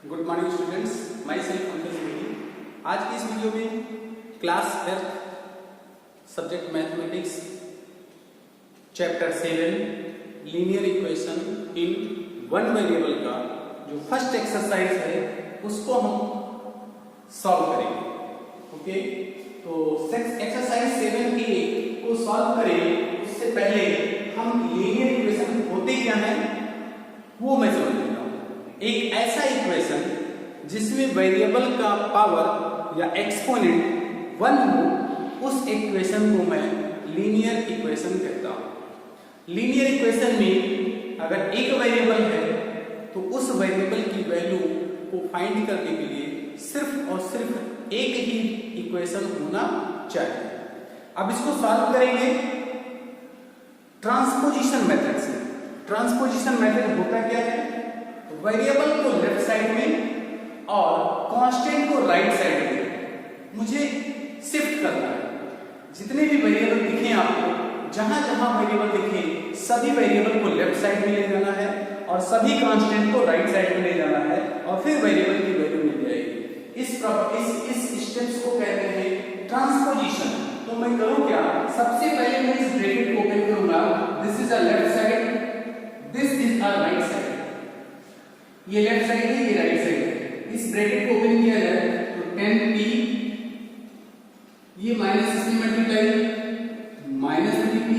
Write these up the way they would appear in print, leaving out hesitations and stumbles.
Good morning students, myself Ankit Soni. आज की इस वीडियो में class 8 subject mathematics chapter 7 linear equation in one variable का जो फर्स्ट एक्सरसाइज है उसको हम सॉल्व करेंगे। ओके, तो एक्सरसाइज 7A को सॉल्व करें उससे पहले हम लीनियर इक्वेशन होते क्या है वो मैं समझ लेता हूं। एक ऐसा इक्वेशन जिसमें वेरिएबल का पावर या एक्सपोनेंट 1 हो, उस इक्वेशन को मैं लीनियर इक्वेशन कहता हूं। लीनियर इक्वेशन में अगर एक वेरिएबल है तो उस वेरिएबल की वैल्यू को फाइंड करने के लिए सिर्फ और सिर्फ एक ही इक्वेशन होना चाहिए। अब इसको सॉल्व करेंगे ट्रांसपोजिशन मेथड से। ट्रांसपोजिशन मेथड होता क्या है? वेरिएबल को लेफ्ट साइड में और कांस्टेंट को राइट साइड में मुझे शिफ्ट करना है। जितने भी वेरिएबल दिखे आपको, जहां जहां वेरिएबल दिखे सभी वेरिएबल को लेफ्ट साइड में ले जाना है और सभी कांस्टेंट को राइट साइड में ले जाना है और फिर वेरिएबल की वैल्यू मिल जाएगी। इस स्टेप्स को कहते हैं ट्रांसपोजिशन। तो मैं करूं क्या? सबसे पहले मैं इस ब्रैकेट को ओपन करूंगा। This is a left side, this is a right side. ये लेफ्ट साइड है, ये राइट साइड है। इस ब्रैकेट को ओपन किया जाए तो 10p, ये माइनस इसमें मल्टीप्लाई माइनस 3p,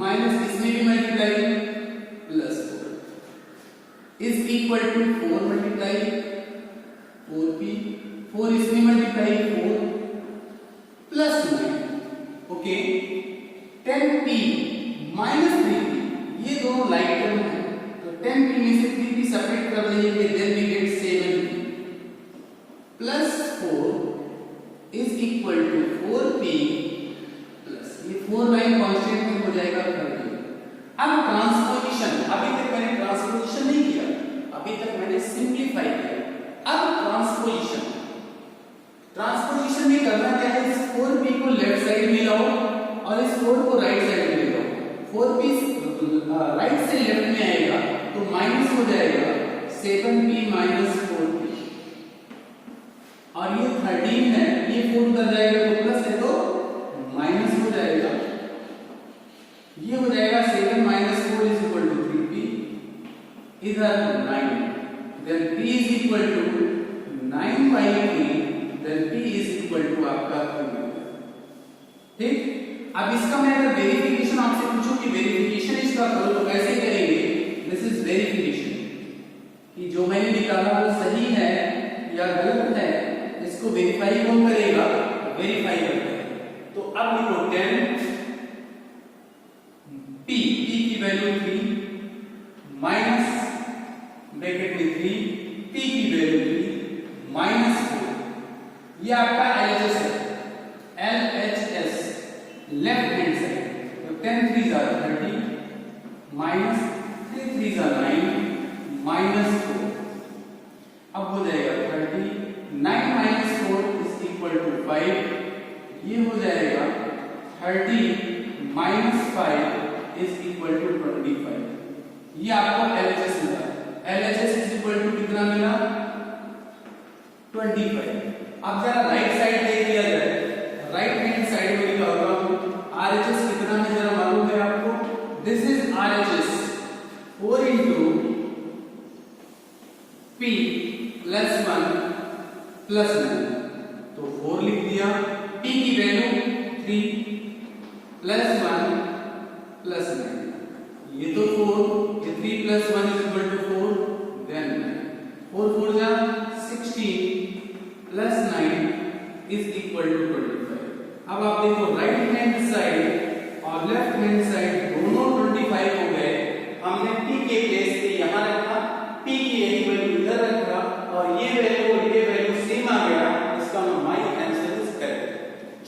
माइनस इसमें भी multiply plus 4 is equal to 4 multiply 4p, 4 इसमें multiply 4 plus 9। Okay, 10p minus 3p ये दोनों लाइक टर्म है, तो 10p में से 3p सेपरेट कर लेंगे, then we get 7p plus 4 is equal to 4p plus ये 4 लाइन कांस्टेंट में हो जाएगा 30। अब ट्रांसपोजिशन, अभी तक मैंने ट्रांसपोजिशन नहीं किया, अभी तक मैंने सिंपलीफाई किया। अब ट्रांसपोजिशन में करना क्या है? इस 4p को लेफ्ट साइड में लाओ और इस 4 को राइट साइड में ले जाओ। 4p राइट से लेफ्ट में आएगा तो माइनस हो जाएगा 7p माइनस 4p, और ये 13 है, ये 4 उधर जाएगा तो प्लस है तो माइनस हो जाएगा। ये हो जाएगा 7 minus 4 is equal to 3p, इधर 9, then p is equal to 9 by 3, then p is equal to आपका 3। ठीक, अब इसका मैं अगर वेरिफिकेशन आपसे पूछूं कि वेरिफिकेशन इसका करो तो कैसे करेंगे? दिस इज वेरिफिकेशन कि जो मैंने निकाला वो सही है या गलत है, इसको वेरीफाई कौन करेगा? वेरीफाई करते हैं। तो अब लिखो 10 p की वैल्यू 3 माइनस ब्रैकेट में 3 p की वैल्यू 3 माइनस 4, ये आपका LHS है। LHS लेफ्ट हैंड साइड, तो 10 3s are 30 minus 3 3s are 9 minus 4। अब हो जाएगा 30, 9 माइनस 4 इज इक्वल टू 5, ये हो जाएगा 30 माइनस 5 इज इक्वल टू 25। ये आपको LHS मिला। LHS इज इक्वल टू कितना मिला? 25। अब जरा राइट साइड देख लिया जाए, राइट हैंड साइड में लिखा होगा RHS कितना है जरा मालूम है आपको? This is RHS 4 into p plus 1 plus 9, तो 4 लिख दिया। p की वैल्यू 3 प्लस 1 प्लस 9, ये तो 4, ये 3 plus 1 is equal to 4, then 4 4 जा 16 प्लस 9 इज इक्वल टू 25। अब आप देखो राइट हैंड साइड और लेफ्ट हैंड साइड दोनों 25 हो गए। हमने p के प्लेस पे यहां रखा, p की एक वैल्यू इधर रखा और ये वैल्यू सेम आ गया। इसका माय आंसर इज करेक्ट।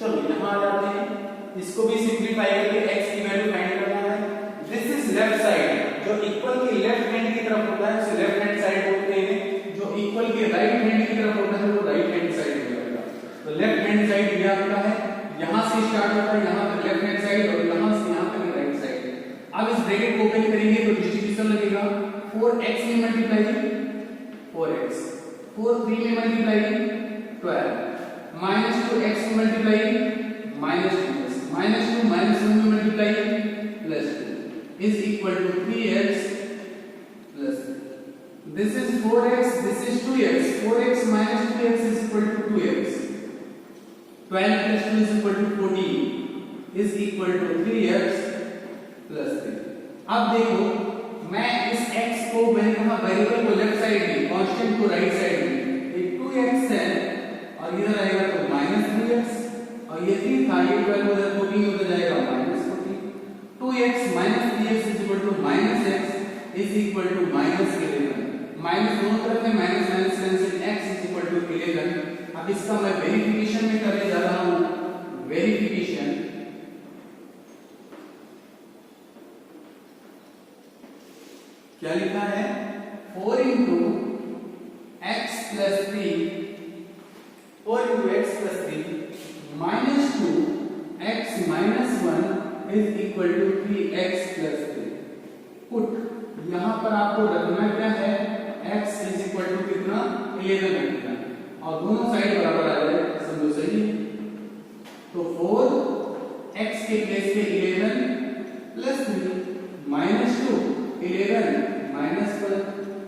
चलो यहां आ जाते हैं, इसको भी सिंपलीफाई करके x की वैल्यू फाइंड करना है। दिस इज लेफ्ट साइड, जो इक्वल की लेफ्ट हैंड की तरफ होता है उसे लेफ्ट हैंड साइड बोलते हैं, जो इक्वल की राइट हैंड की तरफ होता है वो राइट हैंड साइड होता है। तो लेफ्ट हैंड साइड ये आपका है, यहां से स्टार्ट होता है, यहां तक लेफ्ट हैंड साइड और यहां से यहां तक राइट साइड। अब इस ब्रैकेट को ओपन करेंगे तो डिस्ट्रीब्यूशन लगेगा 4x में मल्टीप्लाई 4x 4 3 में मल्टीप्लाई 12 -2x में मल्टीप्लाई -2x -2 -1 में multiply +2 is equal to 3x plus this is 4x, this is 2x. 4x minus 2x is equal to 2x. 12 plus 2 is equal to 14 is equal to 3x plus 3. अब देखो मैं इस x को मैंने कहा variable को left side में, constant को राइट साइड में, ये 2x है और इधर आएगा तो -3x और ये 3 था, ये 12 उधर 14 उधर जाएगा -14. 2x minus 3x is equal to -x is equal to -11. Minus दोनों तरफ है, minus minus cancel, x is equal to 11. अब इसका मैं वेरिफिकेशन में करने जा रहा हूं. वेरिफिकेशन क्या लिखा है? 4 into x plus 3 minus 2 x minus 1 is equal to 3x plus 3. Put यहां पर आपको रखना क्या है? x is equal to कितना? 11 रखना और दोनों साइड बराबर आ जाए, समझो सही. तो 4 x के प्लेस पे 11 plus 3 minus 2 11 minus 1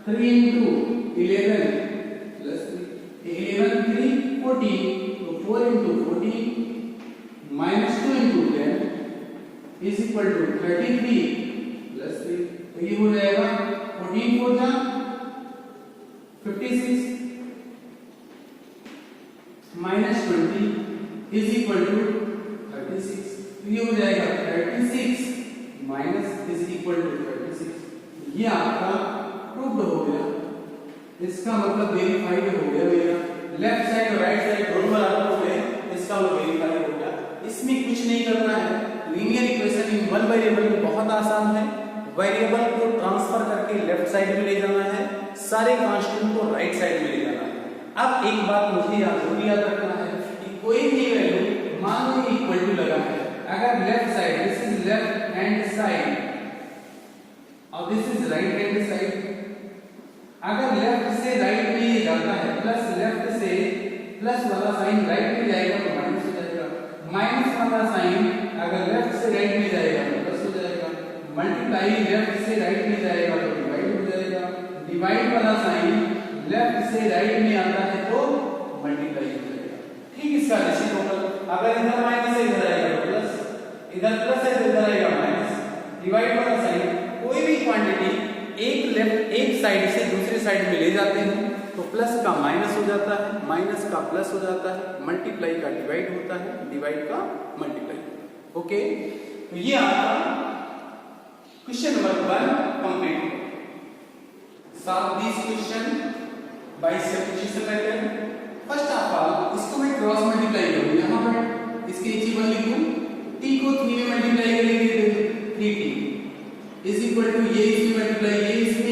3 into 11 plus 3 11 3 14 तो 4 into 14 minus 2 into 10 is equal to 33 plus 3. तो ये हो जाएगा 14 4 जा 56 माइनस 20 इज इक्वल टू 36. तो ये हो जाएगा 36 माइनस इज इक्वल टू 36. ये आपका प्रूव्ड हो गया. इसका मतलब वेरीफाइड हो गया. मेरा लेफ्ट साइड और राइट साइड दोनों बराबर हो गए, इसका वो वेरीफाइड हो गया. इसमें कुछ नहीं करना है. Linear equation in one variable में बहुत आसान है. वेरिएबल को ट्रांसफर करके लेफ्ट साइड में ले जाना है, सारे कांस्टेंट को राइट साइड में ले जाना है. अब एक बात मुझे याद रखना है कि कोई भी वैल्यू मान लो इक्वल टू लगा है, अगर left side, this is left hand side और this is right hand side, अगर लेफ्ट से राइट में ये जाता है प्लस लेफ्ट से प्लस वाला साइन राइट में जाएगा तो माइनस हो जाएगा, माइनस वाला साइन अगर लेफ्ट से राइट में जाएगा तो प्लस हो जाएगा, मल्टीप्लाई लेफ्ट से राइट में जाएगा तो डिवाइड हो जाएगा, डिवाइड वाला साइन लेफ्ट से राइट में आता है तो मल्टीप्लाई हो जाएगा. ठीक इसका रेसिप्रोकल, अगर इधर माइनस है इधर आएगा तो प्लस, इधर प्लस है तो इधर आएगा माइनस. डिवाइड वाला साइन कोई भी क्वांटिटी एक साइड से दूसरे साइड में ले जाते हैं तो प्लस का माइनस हो जाता है, माइनस का प्लस हो जाता है, मल्टीप्लाई का डिवाइड होता है, डिवाइड का मल्टीप्लाई. ओके, तो ये आपका question number 1 complete. Solve this question by substitution method. First of all इसको मैं क्रॉस मल्टीप्लाई करूं, यहां पर इसके नीचे 1 लिखूं, t को 3 में मल्टीप्लाई करेंगे 3t इज इक्वल टू ये इसमें मल्टीप्लाई, ये इसमें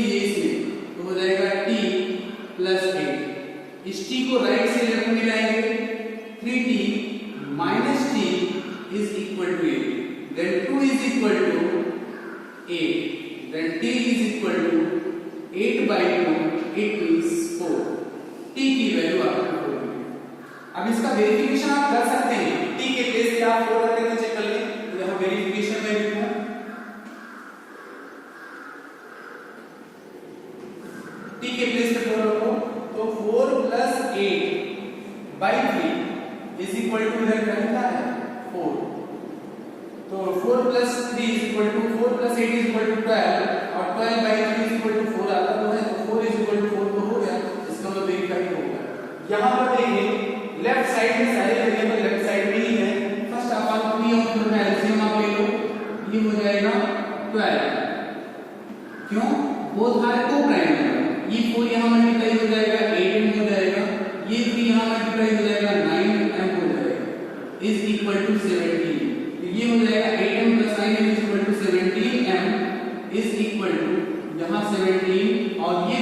तो हो जाएगा t प्लस 8. इस t को राइट से लेफ्ट में लाएंगे, 3t minus t is equal to 8. Then 2 is equal to 8. then t is equal to 8 by 2, it is 4. t की वैल्यू आपको 4 मिलेगी. अब इसका वेरिफिकेशन आप कर सकते हैं, t के प्लेस पे आप 4 रख के चेक कर लें. तो यहां वेरिफिकेशन में लिखूं t के प्लेस पे 4 रखो तो 4 plus 8 by 3 is equal to इधर क्या है 4. तो 4 plus 3 is equal to 4 plus 8 is equal to 12 और 12 by 3 is equal to 4 आता तो है, तो 4 is equal to 4 तो हो गया. इसका मतलब वेरीफाई हो गया. यहाँ पर देखिए लेफ्ट साइड में सारे वेरिएबल लेफ्ट साइड में ही है. फर्स्ट ऑफ ऑल 3 और 4 का एलसीएम आप ले लो, ये हो जाएगा 12. क्यों? Both are coprime number. ये 4 यहाँ मल्टीप्लाई हो जाएगा 8m हो जाएगा, ये 3 यहाँ मल्टीप्लाई हो जाएगा 9m हो जाएगा, इज इक्वल टू 17. ये हो जाएगा 8m plus 9m is equal to 17m is equal to यहाँ 17 और ये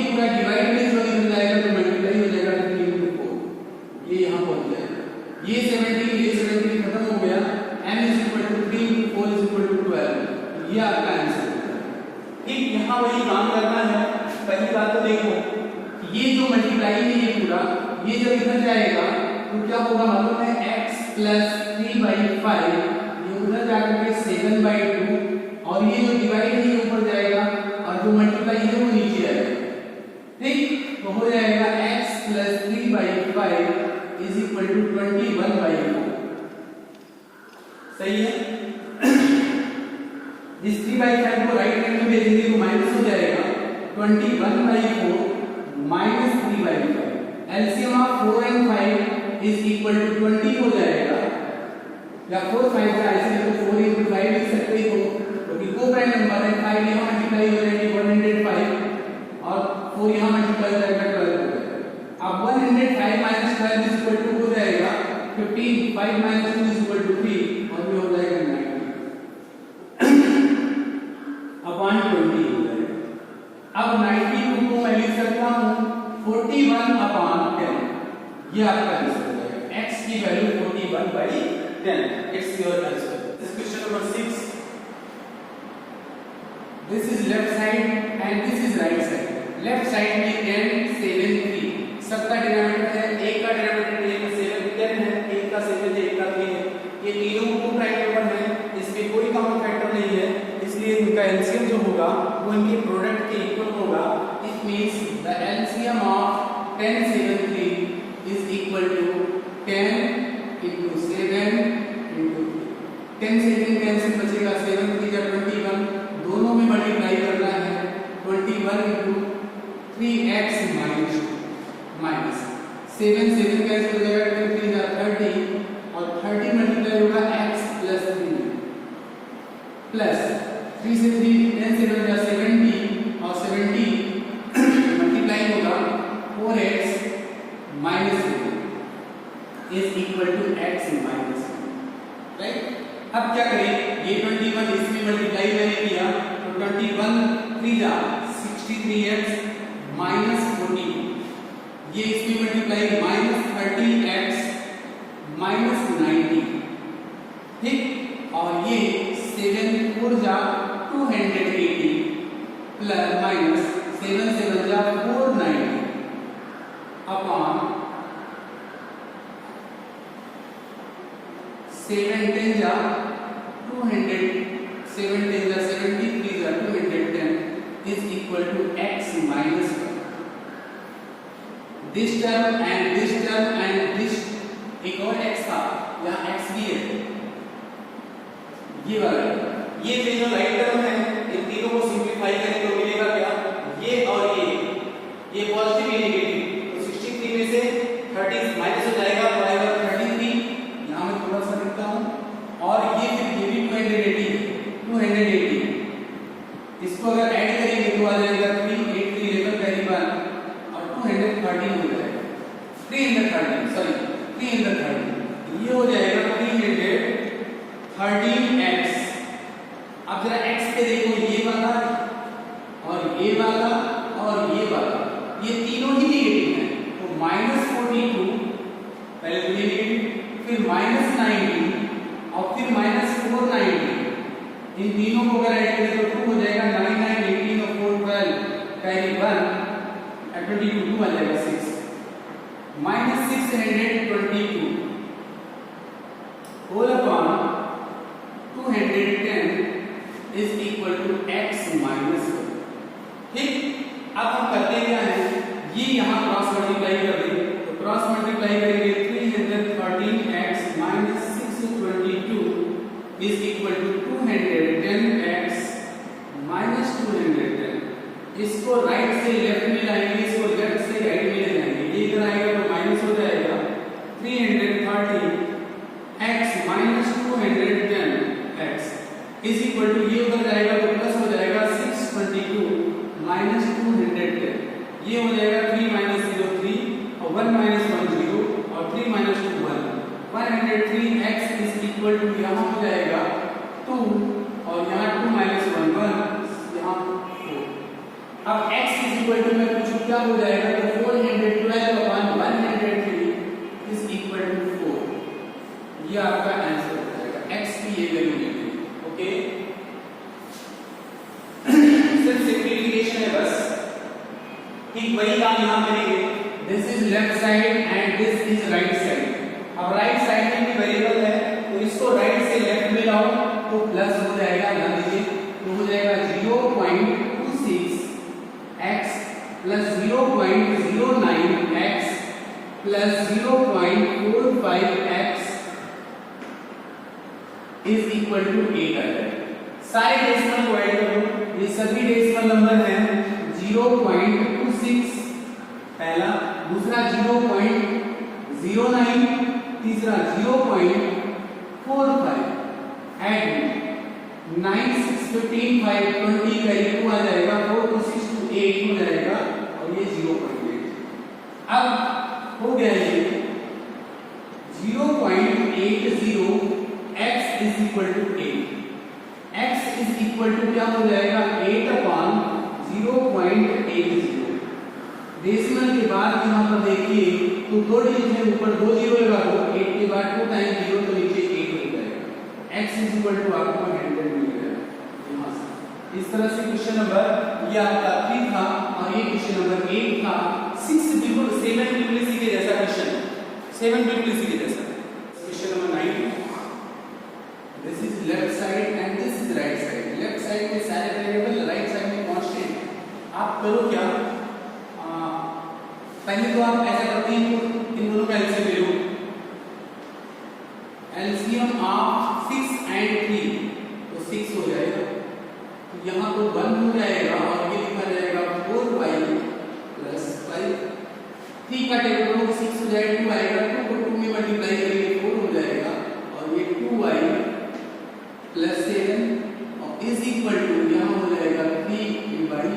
मल्टीप्लाई है ये पूरा, ये जब इधर जाएगा तो क्या होगा मालूम है, x प्लस 3/5 ये उधर जाकर के 7/2 और ये जो डिवाइड है ये ऊपर जाएगा और जो मल्टीप्लाई है वो नीचे आएगा। ठीक, तो हो जाएगा x plus 3/5 is equal to 21/4। सही है। इस 3/5 को राइट हैंड में भेजेंगे तो माइनस हो जाएगा 21/4 minus 3/5। LCM of 4 and 5 is equal to 20 हो जाएगा, या 4 5 का ऐसे तो 4 into 5 लिख सकते हो क्योंकि को प्राइम नंबर है। 5 यहां मल्टीप्लाई हो जाएगी 105 और 4 यहां मल्टीप्लाई हो जाएगा 12 हो जाएगा। अब 105 माइनस 12 इज इक्वल टू हो जाएगा 15, 5 माइनस 2 इज इक्वल टू 3 और ये हो जाएगा 90 अपॉन 20 हो जाएगा। अब 90 को मैं लिख सकता हूं 41 अपॉन 10, ये आपका आंसर हो जाएगा। x की value 41/10, it's your answer. This question number 6, this is left side and this is right side. Left side में 10 7 3 सबका डिनोमिनेटर है, एक का डिनोमिनेटर 10 है, एक का 7 है, एक का 3 है। ये तीनों को प्राइम नंबर है, इसमें कोई कॉमन फैक्टर नहीं है, इसलिए इनका एलसीएम जो होगा वो इनके प्रोडक्ट के इक्वल होगा। It means the LCM of 10 7 3 is equal to 10 into 7 into 10 से 3 कैंसिल बचेगा, 7 3 जा 21, दोनों में मल्टीप्लाई करना है 21 into 3x माइनस 7 7 कैंसिल हो जाएगा 3 जा 30 और 30 मल्टीप्लाई होगा x प्लस 3 प्लस 3 से 3 10 से 1 जा 70 और 70 मल्टीप्लाई होगा 4x minus is equal to x minus, right. अब क्या करें, ये 21 इसमें मल्टीप्लाई मैंने किया तो 21 3 जा 63x माइनस 40, ये इसमें मल्टीप्लाई माइनस 30x माइनस 90, ठीक। और ये 7 4 जा 280 प्लस माइनस 7 7 जा 490 अपॉन 7 10 जा 200, 7 10 जा 73 जा 210 is equal to x minus 1। This term and this एक और x था, यहाँ x भी है, ये वाला, ये जो राइट टर्म है इन तीनों को सिंपलीफाई करें तो मिलेगा क्या, ये और ये पॉजिटिव ये नेगेटिव, तो 63 में से 30 माइनस हो जाएगा तो आएगा 33, यहाँ मैं थोड़ा सा लिखता हूँ, और ये भी 280, इसको अगर ऐड करेंगे तो आ जाएगा 3 8 3 11 पहली बार और 213 हो जाएगा, 313 ये हो जाएगा 313x। अब जरा x पे देखो, ये वाला और ये वाला और ये वाला, ये तीनों ही नेगेटिव हैं, तो -42 पहले तो ये नेगेटिव, फिर -90 और फिर -490, इन तीनों को अगर ऐड करें तो 2 हो जाएगा, 9 9 18 और 4 12 कैरी 1 22 2 आ जाएगा 6 -622 whole upon 210 is equal to x minus 1, ठीक। अब हम करते क्या है, ये यहाँ क्रॉस मल्टीप्लाई कर देंगे, तो क्रॉस मल्टीप्लाई करेंगे 313x minus 622 is equal to 210x minus 210। इसको राइट से लेफ्ट में लाएंगे, इसको लेफ्ट से राइट में ले जाएंगे, ये इधर आएगा तो माइनस हो जाएगा 330x minus left side and this is right side. अब राइट साइड में भी वेरिएबल है तो इसको राइट से लेफ्ट में लाओ तो प्लस हो जाएगा, ध्यान दीजिए, तो हो जाएगा 0.26 x plus 0.09 x plus 0.45 x is equal to 8 आ जाएगा। सारे डेसिमल को ऐड करो, ये सभी डेसिमल नंबर हैं 0.26 पहला, दूसरा 0.09, तीसरा 0.45 एड 9 6 15 5 20 का ये 2 आ जाएगा, 4 to 6 to 8 हो जाएगा और ये 0.8। अब हो गया ये 0.80 x is equal to 8, x is equal to क्या हो जाएगा 8 अपॉन 0.80। डेसिमल के बाद यहाँ पर देखिए तो दो डिजिट में ऊपर 2 जीरो लगा दो, 8 के बाद 2 टाइम 0 तो नीचे 8 हो जाएगा। x इज इक्वल टू आपको 100 मिल गया यहाँ से। इस तरह से क्वेश्चन नंबर ये आपका 3 था और ये क्वेश्चन नंबर 8 था। 6 बिल्कुल 7 बिल्कुल इसी के जैसा क्वेश्चन, 7 बिल्कुल इसी के जैसा। Question number 9, this is left side and this is right side. Left side में सारे वेरिएबल, राइट साइड में कांस्टेंट। आप करो क्या, पहले तो आप ऐसा करते हैं इन दोनों का एलसीएम ले लो। एलसीएम ऑफ 6 एंड 3 तो 6 हो जाएगा, तो यहाँ तो 1 हो जाएगा और ये लिखा जाएगा 4y प्लस 5। 3 का टेबल करो 6 हो जाएगा, 2 आएगा, 2 को 2 में मल्टीप्लाई करेंगे 4 हो जाएगा और ये 2y प्लस 7 और इज इक्वल टू यहाँ हो जाएगा 3y।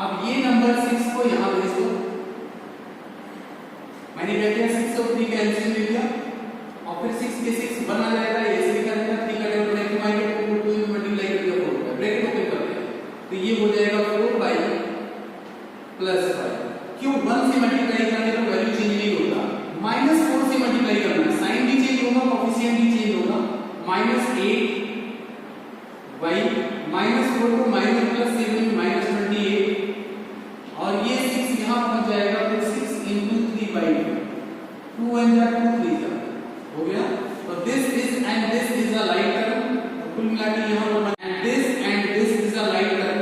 अब ये नंबर 6 को यहाँ भेज दो, मैंने क्या किया 6 और 3 का एलसीएम ले लिया और फिर 6 के 6 1 आ जाएगा, ये ऐसे लिखा जाएगा 3 का टेबल ब्रैकेट में 2 में मल्टीप्लाई कर दिया 4 का ब्रैकेट ओपन करते हैं तो ये हो जाएगा 4y प्लस 5। क्यों 1 से मल्टीप्लाई करने पर वैल्यू चेंज नहीं होता, -4 से मल्टीप्लाई करना साइन भी चेंज होगा, कोएफिशिएंट भी चेंज होगा। -8y -4 को माइनस प्लस 7 -28 और ये 6 यहाँ पहुंच जाएगा फिर 6 into 3/2 2 and 2 3 हो गया। तो this is and this is a like term, कुल मिला के यहाँ पर and this is a like term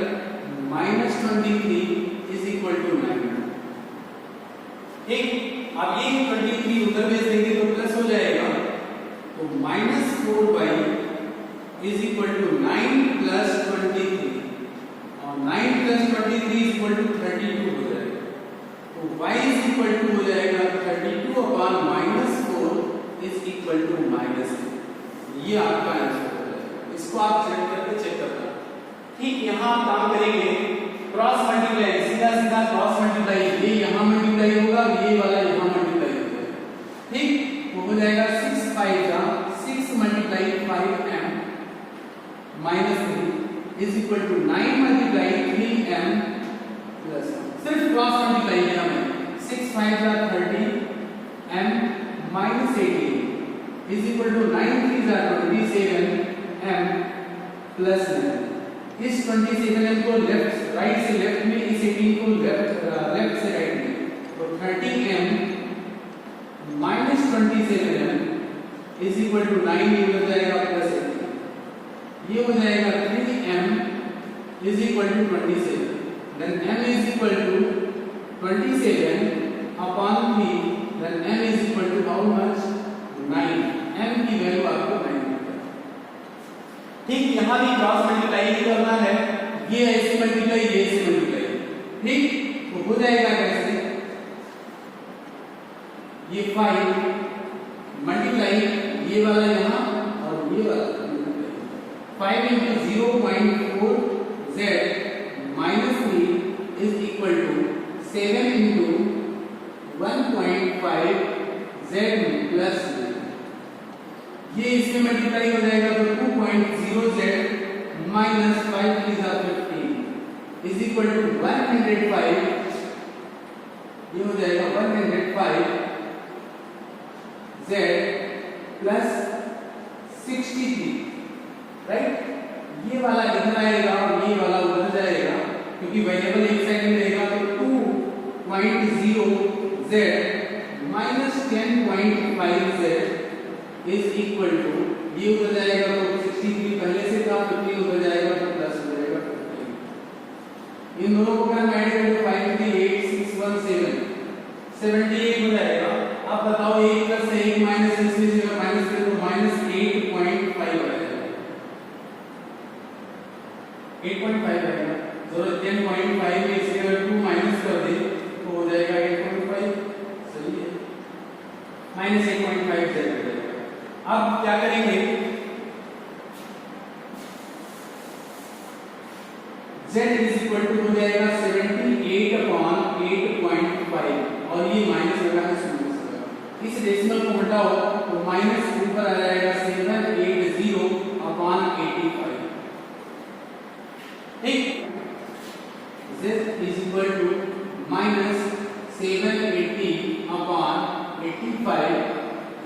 -23 is equal to 9। ठीक, अब ये 23 उधर भेज देंगे तो प्लस हो जाएगा, तो -4y is equal to 9 plus 23 और 9 प्लस 23 इज इक्वल टू 32 हो जाएगा। तो y इज इक्वल टू हो जाएगा 32 अपॉन -4 इज इक्वल टू -2। ये आपका आंसर हो जाएगा। इसको आप चेक करके चेक करना। ठीक, यहाँ आप काम करेंगे क्रॉस मल्टीप्लाई, सीधा सीधा क्रॉस मल्टीप्लाई, ये यहाँ मल्टीप्लाई होगा, ये वाला यहाँ मल्टीप्लाई होगा। ठीक, वो हो जाएगा 6 5 जा 6 multiply 5m -3 is equal to 9 multiply 3m plus 1। सिर्फ क्रॉस मल्टीप्लाई किया मैंने, 6 5 जा 30 m -18 इज इक्वल टू 9 3 जा 27 m प्लस 9। इस 27m को लेफ्ट राइट से लेफ्ट में, इस 18 को लेफ्ट से राइट में, तो 30m -27m is equal to 9 ये हो जाएगा प्लस 18, ये हो जाएगा 3m is equal to 27, then m is equal to 27 upon 3, then m is equal to how much 9, m की वैल्यू आपको 9 मिलता है। ठीक, यहाँ भी क्रॉस मल्टीप्लाई ही करना है, ये ऐसे मल्टीप्लाई, ये ऐसे मल्टीप्लाई। ठीक, तो हो जाएगा कैसे, ये 5 मल्टीप्लाई ये वाला यहाँ और ये वाला 5 into 0.4 z -3 is equal to 7 into 1.5 z plus 9। ये इसमें मल्टीप्लाई हो जाएगा तो 2.0 z minus 5 3 are 15 is equal to 105। ये हो जाएगा 105 z plus 63, राइट। ये वाला इधर आएगा और ये वाला उधर जाएगा, क्योंकि वेरिएबल एक साइड में रहेगा तो 2.0 z minus 10.5z is equal to, ये उधर जाएगा तो 63 पहले से था, 50 उधर जाएगा तो प्लस हो जाएगा 50। इन दोनों को अगर ऐड करें तो 538 78 हो जाएगा। अब बताओ 1 प्लस 1 माइनस इसमें से अगर माइनस करें तो माइनस 8.5 आएगा, 8.5 आएगा। जरूरत 10.5 में से अगर 2 माइनस कर दे तो हो जाएगा 8.5, सही है, माइनस 8.5 जाएगा। अब क्या करेंगे, z इज इक्वल टू हो जाएगा 78/8.5 और ये माइनस लगा है शून्य से। इस डेसिमल को हटाओ तो माइनस ऊपर आ जाएगा 780/85। ठीक, z is equal to minus 780/85,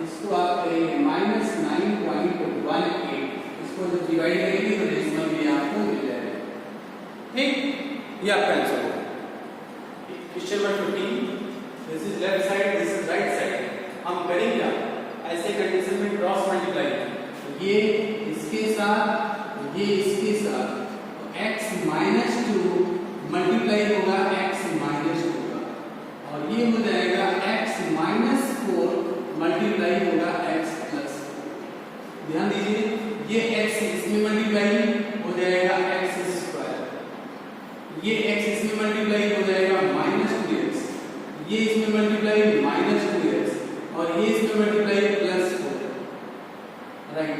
इसको आप करेंगे माइनस 9.18। इसको जब डिवाइड करेंगे तो डेसिमल में आपको मिल जाएगा। ठीक, ये आपका आंसर होगा। Question number 15, this is left side, this is right side. हम करेंगे क्या, ऐसे कंडीशन में क्रॉस मल्टीप्लाई, ये इसके साथ ये इसके साथ, तो x माइनस 2 मल्टीप्लाई होगा x माइनस 2 का, और ये हो जाएगा x माइनस 4 मल्टीप्लाई होगा x प्लस। ध्यान दीजिए, ये x इसमें मल्टीप्लाई हो जाएगा x स्क्वायर, ये x इसमें मल्टीप्लाई हो जाएगा माइनस 2x, ये इसमें मल्टीप्लाई माइनस 2x, और ये इसमें मल्टीप्लाई प्लस 4। राइट,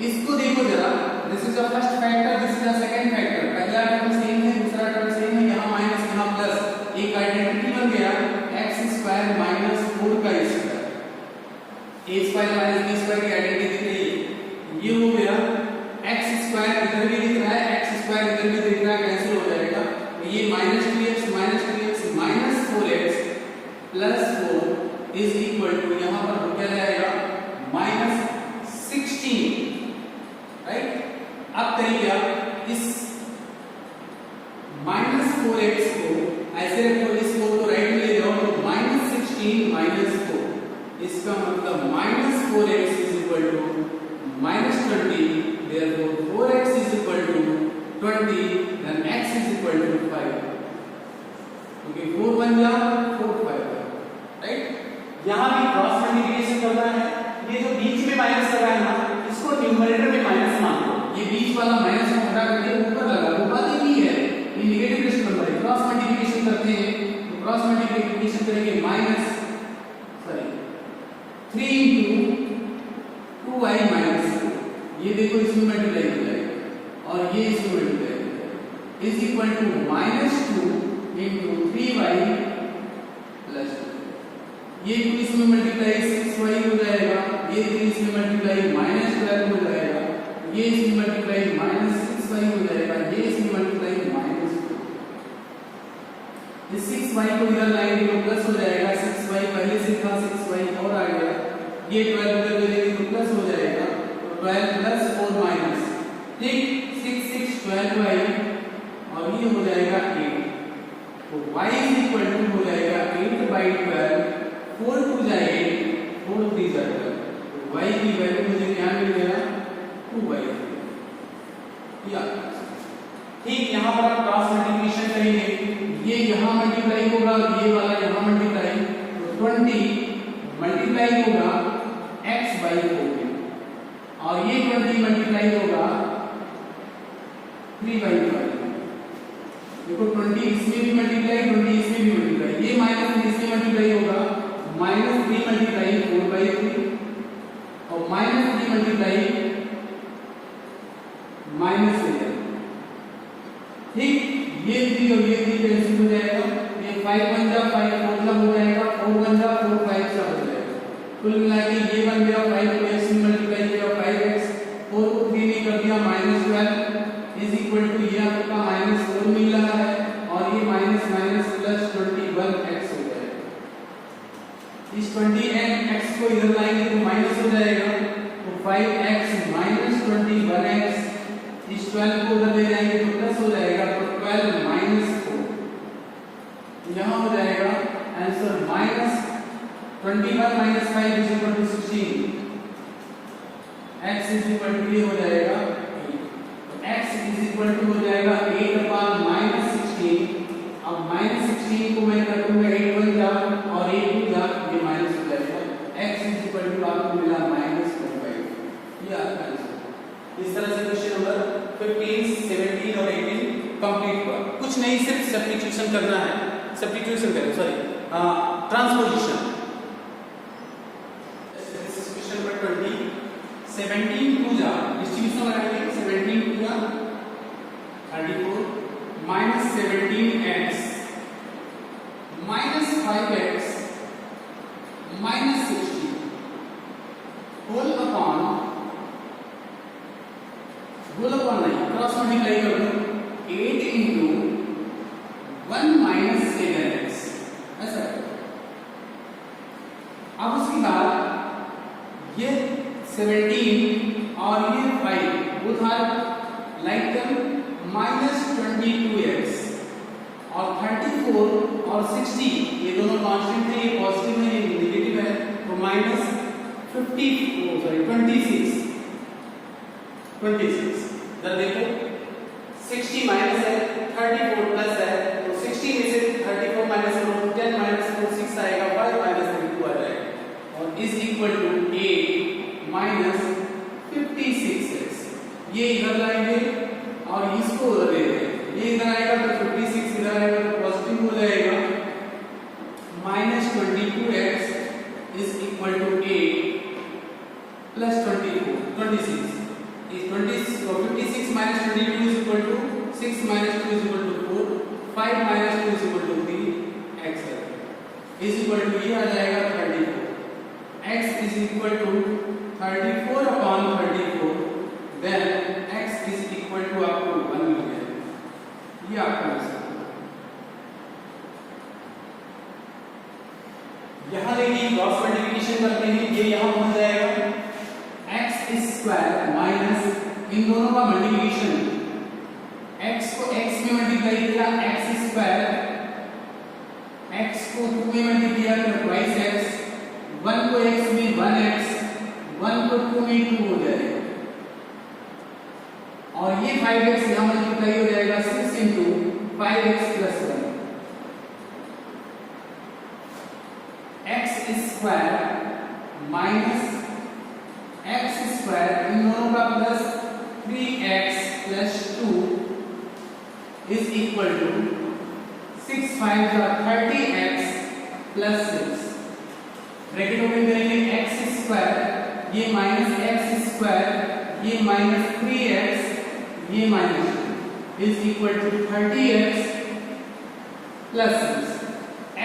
इसको देखो जरा, this is the first factor, this is the second factor. पहला टर्म सेम है, दूसरा टर्म सेम है, यहाँ माइनस यहाँ प्लस, एक आइडेंटिटी बन गया x स्क्वायर माइनस 4 का square, a square minus b square की आइडेंटिटी दिख रही है। ये हो गया x स्क्वायर इधर भी दिख रहा है, x स्क्वायर इधर भी दिख रहा है, कैंसिल हो जाएगा। तो ये minus 2x minus 4x plus 4 is equal to, यहाँ पर हो क्या जाएगा माइनस 16। राइट, अब करिए क्या, इस माइनस 4x को ऐसे रखो, इस 4 को राइट में ले जाओ तो माइनस 16 माइनस 4, इसका मतलब minus 4x is equal to minus 20, therefore 4x is equal to 20, then x is equal to 5, क्योंकि 4 बन गया 4 5। राइट, यहाँ भी क्रॉस मल्टीप्लिकेशन करना है, ये जो बीच में माइनस लगा है ना, इसको न्यूमरेटर में माइनस मान लो, ये बीच वाला माइनस को हटा करके ऊपर लगा, वो बात ही नहीं है, ये नेगेटिव रेशो नंबर है। क्रॉस मल्टीप्लिकेशन करते हैं तो क्रॉस मल्टीप्लिकेशन करेंगे माइनस 3 into 2y माइनस 4, ये देखो इसमें मल्टीप्लाई हो जाएगा और ये इसमें मल्टीप्लाई हो जाएगा, is equal to minus 2 into 3y plus 2, ये 2 इसमें मल्टीप्लाई 6y हो जाएगा, ये 3 इसमें मल्टीप्लाई माइनस 12 हो जाएगा, ये इसमें मल्टीप्लाई माइनस 6y हो जाएगा, ये इसमें मल्टीप्लाई माइनस 2, इस 6y को इधर लाएंगे तो प्लस हो जाएगा, 6y पहले से था 6y और आ गया, ये 12 उधर ले लेंगे तो प्लस हो जाएगा, तो 12 प्लस 4 माइनस, ठीक, 6 6 12y और ये हो जाएगा 8, तो y इज इक्वल टू हो जाएगा 8/12, 4 2 जाए 8, 4 3 जाए 12, तो y की वैल्यू मुझे क्या मिल गया 2y। ठीक, यहाँ पर आप क्रॉस मल्टीप्लिकेशन करेंगे, ये यहाँ मल्टीप्लाई होगा, ये वाला यहाँ मल्टीप्लाई, तो 20 मल्टीप्लाई होगा x/4 और ये 20 मल्टीप्लाई होगा 3/5। देखो 20 इसमें भी मल्टीप्लाई, 20 इसमें भी मल्टीप्लाई, ये माइनस इसमें मल्टीप्लाई होगा, माइनस 3 मल्टीप्लाई 4/3 और माइनस 3 मल्टीप्लाई माइनस 11। ठीक, ये 3 और ये 3 कैंसिल हो जाएगा, ये 5 बन जा 5 4 हो जाएगा, 4 बन जा 4 5 हो जाएगा, कुल मिला के ये बन गया 5 को x में मल्टीप्लाई किया 5x, 4 को 3 में कर दिया -12 इज इक्वल टू, ये आपका -4 मिल रहा है और ये माइनस माइनस प्लस 21x हो जाएगा। इस 20x को इधर लाएंगे तो माइनस हो जाएगा, तो 5x माइनस 21x, इस 12 को उधर ले जाएंगे तो प्लस हो जाएगा, तो 12 -4, यहाँ हो जाएगा answer -5 21 minus 5 is equal to 16. x is equal to ये हो जाएगा 8. x is equal to हो जाएगा 8 upon minus 16. अब minus 16 को मैं कर दूंगा 8 1 जा और 8 2 जा, ये माइनस हो जाएगा. x is equal to आपको मिला minus 25. ये आपका आंसर. इस तरह से क्वेश्चन नंबर 15, 17 और 18 कंप्लीट हुआ. कुछ नहीं, सिर्फ सब्स्टिट्यूशन करना है. सब्स्टिट्यूशन करें, सॉरी ट्रांसपोजिशन. Question number 20. 17 2 जा डिस्ट्रीब्यूशन लगाएंगे. 17 2 जा 34 minus 17x minus 5x minus 60 whole upon नहीं, क्रॉस मल्टीप्लाई कर लो. 8 into 1 minus 7x ऐसा. अब उसके बाद ये 17 और ये 5 both are like term minus 22x और 34 और 60 ये दोनों कांस्टेंट है. ये पॉजिटिव है, ये नेगेटिव है, तो minus 26. इधर देखो 60 माइनस है, 34 प्लस है, तो 60 में से 34 माइनस करो, 10 माइनस करो, 6 आएगा, 5 माइनस 32 आ जाएगा और is equal to 8 minus 56x. ये इधर लाएंगे और इसको उधर ले देंगे. ये इधर आएगा तो 56 इधर आएगा तो पॉजिटिव हो जाएगा. Minus 22x is equal to 8 plus 26 is 56 minus 22 is equal to 6 minus 2 is equal to 4. 5 minus 2 is equal to 3. x is equal to ये आ जाएगा 34. x is equal to 34 upon 34. Then x is equal to आपको 1 मिल जाएगा. ये आपका answer. यहाँ देखिए cross multiplication करते हैं, ये यहाँ पहुंच जाएगा x स्क्वायर माइनस इन दोनों का मल्टीप्लिकेशन. x को x में मल्टीप्लाई किया x स्क्वायर, x को 2 में मल्टीप्लाई किया तो ट्वाइस x, 1 को x में 1x, 1 को 2 में 2 हो जाएगा और ये 5x यहाँ मल्टीप्लाई हो जाएगा 6 into 5x plus 1. x square minus x square इन दोनों का plus 3x plus 2 is equal to 6 5 का 30x प्लस 6. ब्रैकेट ओपन करेंगे. x स्क्वायर ये माइनस x स्क्वायर ये माइनस 3x ये minus 2 is equal to 30x plus 6.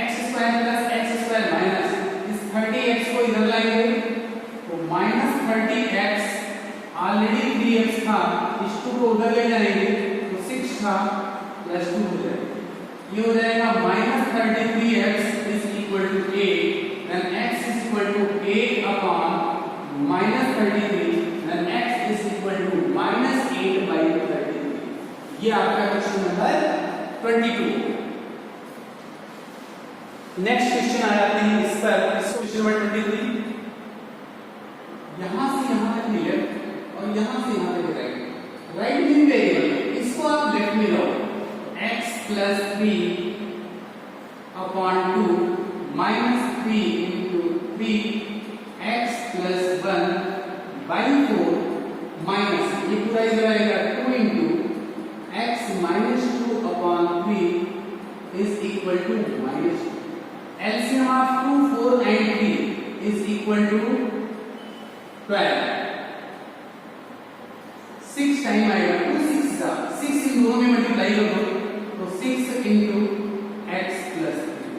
x square plus x square minus इस 30x को इधर लाएंगे तो माइनस 30x ऑलरेडी 3x था, इस 2 को उधर ले जाएंगे तो 6 था प्लस 2 हो जाएगा. ये हो जाएगा minus 33x is equal to 8. Then x is equal to 8 upon minus 33. Then x is equal to minus 8 by 33. ये आपका क्वेश्चन नंबर 22. नेक्स्ट क्वेश्चन आ जाते हैं इस पर. Question number 23. यहां से यहां तक लेफ्ट और यहां से यहां तक राइट. राइट मीन वेरिएबल, इसको आप लेफ्ट में लो. x plus 3 upon 2 minus 3 into 3 x plus 1 by 4 minus ये पूरा इधर आएगा 2 into x minus 2 upon 3 is equal to minus 2. LCM of 2 4 and 3 is equal to 12. 6 time आएगा 2 6 का 6 इन दोनों में मल्टीप्लाई कर दो तो 6 इंटू x प्लस 3.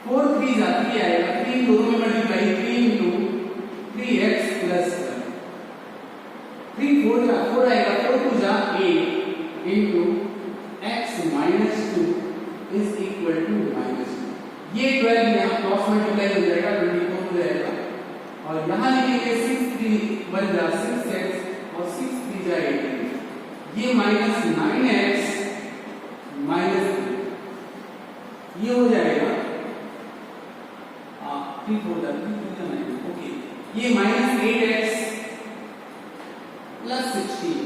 4 3 जा 3 आएगा 3 इन दोनों में मल्टीप्लाई 3 इंटू 3x प्लस 1. 3 4 जा 4 आएगा 4 2 जा 8 into x minus 2 is equal to minus 2. ये 12 यहाँ क्रॉस मल्टीप्लाई हो जाएगा 24 हो जाएगा और यहाँ लिखेंगे 6 3 बन जा 6x और 6 3 जा 18. ये माइनस 9x माइनस 3 ये हो जाएगा 3 4 9 ओके, ये -8x प्लस 16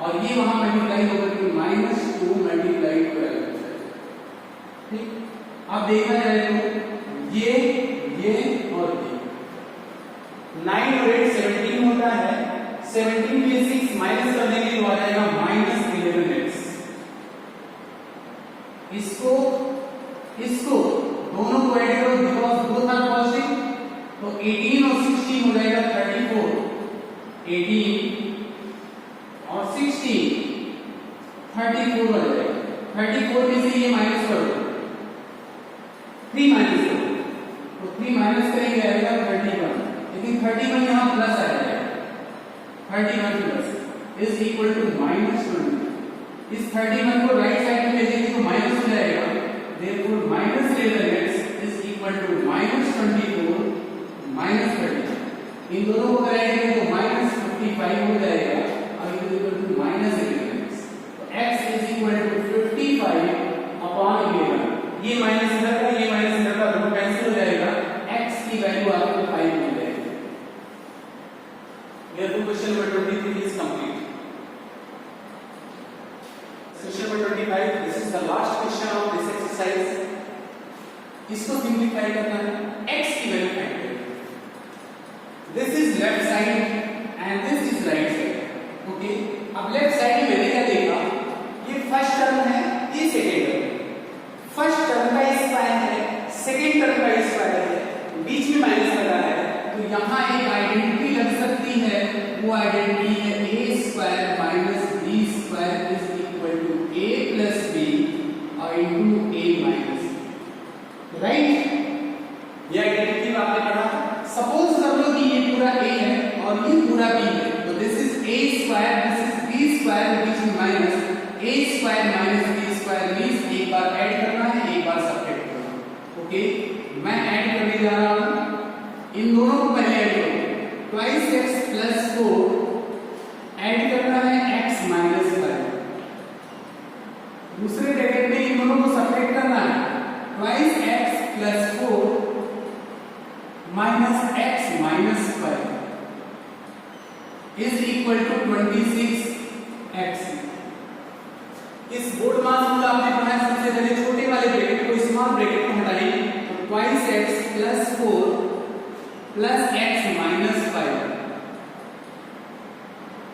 और ये वहां मल्टीप्लाई होकर के -2 मल्टीप्लाई 12, ठीक। अब देखा जाए तो ये और ये 9 और 8 17 होता है, 17 में 6 माइनस कर देंगे तो आ जाएगा -11x। इसको दोनों को ऐड करो बिकॉज बोथ आर पॉजिटिव, तो 18 और 16 हो जाएगा 34, 18 और 16 34 हो जाएगा। 34 में से ये माइनस करो, 3 माइनस करो, तो 3 माइनस करेंगे आएगा 31, लेकिन 31 यहाँ प्लस आ जाएगा, 31 प्लस इज इक्वल टू -20। इस 31 को राइट साइड में ले जाएंगे तो माइनस हो जाएगा, therefore -11x is equal to -24 -30। इन दोनों को करेंगे तो -55 हो जाएगा और इज इक्वल टू -11x। तो x is equal to 55/11। ये माइनस इधर का, ये माइनस इधर का, दोनों कैंसिल हो जाएगा, x की वैल्यू आपको 5 मिल जाएगी। Therefore question number 23 is complete. Question number 25, this is the last question of this exercise. इसको सिंप्लीफाई करना है, x की वैल्यू फाइंड करनी है। This is left side and this is right side. Okay, अब लेफ्ट साइड में मैंने क्या देखा, ये फर्स्ट टर्म है, ये सेकंड टर्म है। फर्स्ट टर्म का स्क्वायर है, सेकंड टर्म का स्क्वायर है, बीच में माइनस लगा है, तो यहाँ एक आइडेंटिटी लग सकती है, वो आइडेंटिटी है a square minus b square is equal to a plus b और इनटू a माइनस, राइट। ये आइडेंटिटी आपने पढ़ा। सपोज कर लो कि ये पूरा a है और ये पूरा b है, तो this is a square, this is b square, बीच में minus, a square minus b square means एक बार ऐड करना है, एक बार सब्ट्रैक्ट करना है। ओके, मैं ऐड करने जा रहा हूं, इन दोनों को पहले ऐड करो, ट्वाइस x प्लस 4 ऐड करना है x माइनस 5, दूसरे ब्रैकेट में इन दोनों को सब्ट्रैक्ट करना है, twice x plus 4 minus x minus 5 is equal to 26x। इस बोर्ड मास का आपने पढ़ा है, सबसे पहले छोटे वाले ब्रैकेट को स्मॉल ब्रैकेट को हटाइए, तो twice x plus 4 plus x minus 5,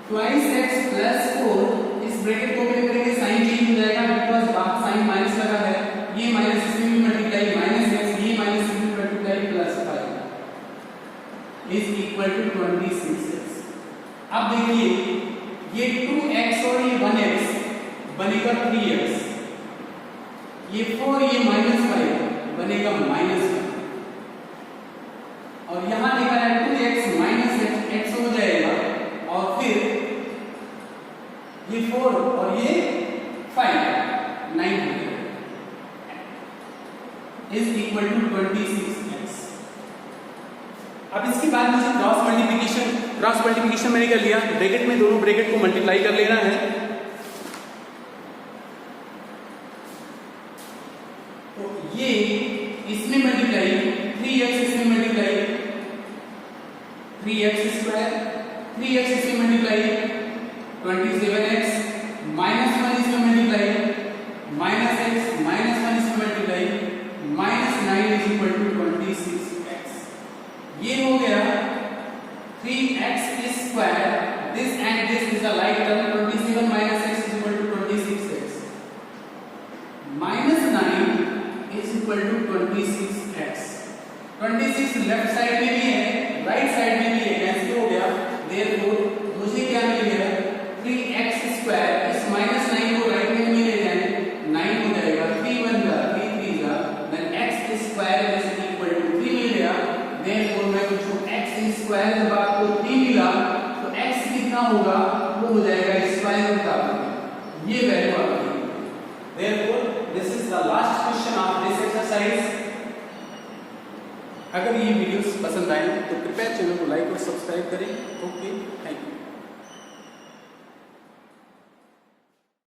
twice x plus 4, इस ब्रैकेट को ओपन करेंगे साइन चेंज हो जाएगा बिकॉज़ बाहर साइन माइनस लगा है, ये माइनस इसमें भी मल्टीप्लाई माइनस x, ये माइनस इसमें multiply plus 5 is equal to 26x। अब देखिए ये 2x और ये 1x बनेगा 3x, ये 4 ये माइनस 5 बनेगा माइनस 5, और यहां देखा है 2x माइनस x हो जाएगा और फिर ये 4 और ये 5 9 हो जाएगा इज इक्वल टू 26x। अब इसके बाद मुझे क्रॉस मल्टीप्लिकेशन मैंने कर लिया, ब्रैकेट में दोनों ब्रैकेट को मल्टीप्लाई कर लेना है, तो ये इसमें मल्टीप्लाई 3x इसमें मल्टीप्लाई 3x स्क्वायर, 3x इसमें मल्टीप्लाई 27x माइनस 1 इसमें मल्टीप्लाई माइनस x माइनस 1 इसमें multiply minus 9 is equal to 26x। ये हो गया 3x square, this and this is a like term, 27 minus x is equal to 26x minus 9 is equal to 26x। 26 left side में भी है, right side में भी है, कैंसिल हो गया, देयरफॉर मुझे क्या मिल गया 3x स्क्वायर, इस माइनस 9 को राइट में ले जाएं 9 हो जाएगा, 3 1 जा 3 3 जा, then x square is equal to 3 मिल गया, देयरफॉर मैं पूछूं x स्क्वायर जब आपको 3 मिला तो x कितना होगा, वो हो जाएगा स्क्वायर रूट का, ये वैल्यू आपकी। Therefore this is the last question of this exercise. अगर ये वीडियोस पसंद आए तो कृपया चैनल को लाइक और सब्सक्राइब करें। Okay, thank you.